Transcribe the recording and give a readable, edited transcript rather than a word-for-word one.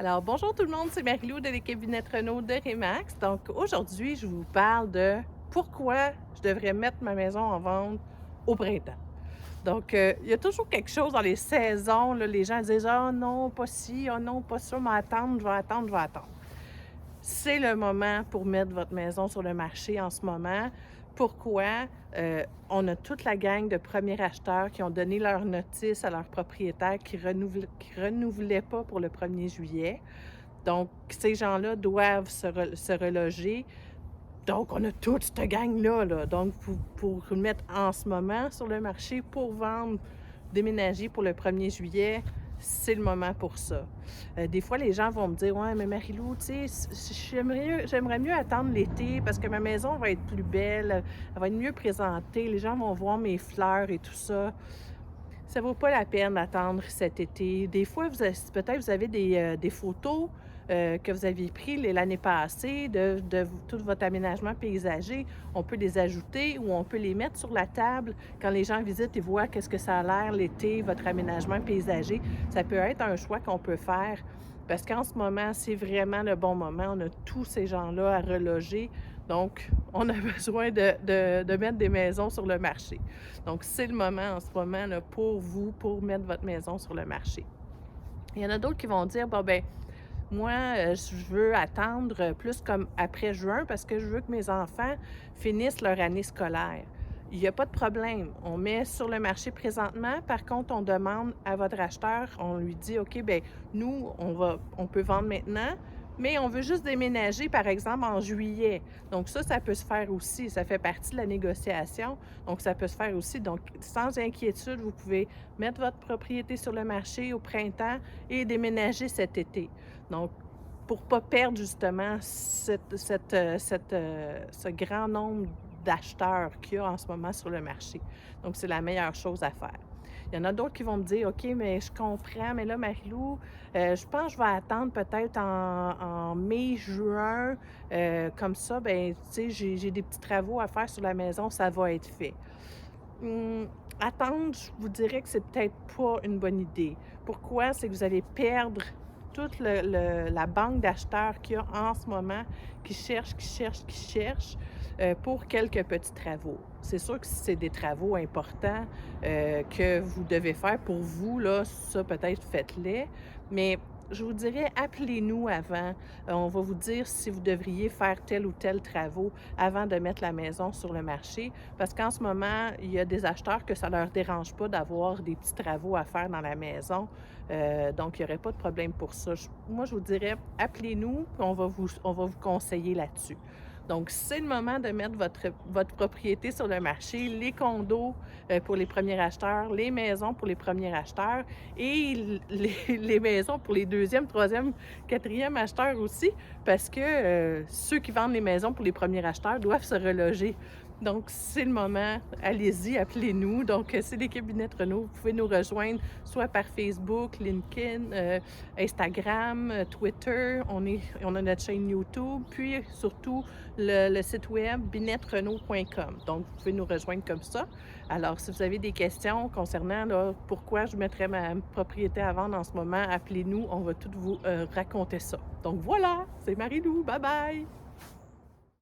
Alors, bonjour tout le monde, c'est Marie-Lou de l'équipe Binette Renault de Remax. Donc, aujourd'hui, je vous parle de pourquoi je devrais mettre ma maison en vente au printemps. Donc, il y a toujours quelque chose dans les saisons, là, les gens disent: «Ah non, pas ci, ah non, pas ça, mais attendre, je vais attendre, je vais attendre». C'est le moment pour mettre votre maison sur le marché en ce moment. Pourquoi? On a toute la gang de premiers acheteurs qui ont donné leur notice à leurs propriétaires qui renouvelaient pas pour le 1er juillet. Donc, ces gens-là doivent se reloger. Donc, on a toute cette gang-là, là. Donc, pour le mettre en ce moment sur le marché, pour vendre, déménager pour le 1er juillet, c'est le moment pour ça. Des fois, les gens vont me dire: «Ouais, mais Marie-Lou, tu sais, j'aimerais mieux attendre l'été parce que ma maison va être plus belle, elle va être mieux présentée, les gens vont voir mes fleurs et tout ça». Ça vaut pas la peine d'attendre cet été. Des fois, peut-être vous avez des photos, que vous aviez pris l'année passée tout votre aménagement paysager. On peut les ajouter ou on peut les mettre sur la table quand les gens visitent et voient qu'est-ce que ça a l'air l'été, votre aménagement paysager. Ça peut être un choix qu'on peut faire parce qu'en ce moment, c'est vraiment le bon moment. On a tous ces gens-là à reloger, donc on a besoin de mettre des maisons sur le marché. Donc, c'est le moment en ce moment là, pour vous, pour mettre votre maison sur le marché. Il y en a d'autres qui vont dire: «Bon, ben moi, je veux attendre plus comme après juin parce que je veux que mes enfants finissent leur année scolaire». Il y a pas de problème. On met sur le marché présentement. Par contre, on demande à votre acheteur, on lui dit: «OK, ben nous, on peut vendre maintenant, mais on veut juste déménager, par exemple, en juillet». Donc ça peut se faire aussi. Ça fait partie de la négociation. Donc ça peut se faire aussi. Donc sans inquiétude, vous pouvez mettre votre propriété sur le marché au printemps et déménager cet été. Donc, pour pas perdre justement ce grand nombre d'acheteurs qu'il y a en ce moment sur le marché. Donc, c'est la meilleure chose à faire. Il y en a d'autres qui vont me dire: «OK, mais je comprends, mais là, Marie-Lou, je pense que je vais attendre peut-être en mai, juin, comme ça, ben, tu sais, j'ai des petits travaux à faire sur la maison, ça va être fait». Mmh, attendre, je vous dirais que c'est peut-être pas une bonne idée. Pourquoi? C'est que vous allez perdre toute la banque d'acheteurs qu'il y a en ce moment qui cherchent, qui cherchent, qui cherchent, pour quelques petits travaux. C'est sûr que si c'est des travaux importants, que vous devez faire pour vous, là, ça peut-être faites-les, mais je vous dirais appelez-nous avant. On va vous dire si vous devriez faire tel ou tel travaux avant de mettre la maison sur le marché. Parce qu'en ce moment, il y a des acheteurs que ça ne leur dérange pas d'avoir des petits travaux à faire dans la maison. Donc, il n'y aurait pas de problème pour ça. Moi, je vous dirais, appelez-nous, puis on va vous conseiller là-dessus. Donc, c'est le moment de mettre votre propriété sur le marché, les condos pour les premiers acheteurs, les maisons pour les premiers acheteurs et les maisons pour les deuxième, troisième, quatrième acheteurs aussi, parce que ceux qui vendent les maisons pour les premiers acheteurs doivent se reloger. Donc, c'est le moment. Allez-y, appelez-nous. Donc, c'est l'équipe Binette Renault. Vous pouvez nous rejoindre soit par Facebook, LinkedIn, Instagram, Twitter. On a notre chaîne YouTube, puis surtout le site web binetterenault.com. Donc, vous pouvez nous rejoindre comme ça. Alors, si vous avez des questions concernant là, pourquoi je mettrais ma propriété à vendre en ce moment, appelez-nous. On va tout vous raconter ça. Donc, voilà, c'est Marie-Lou. Bye bye!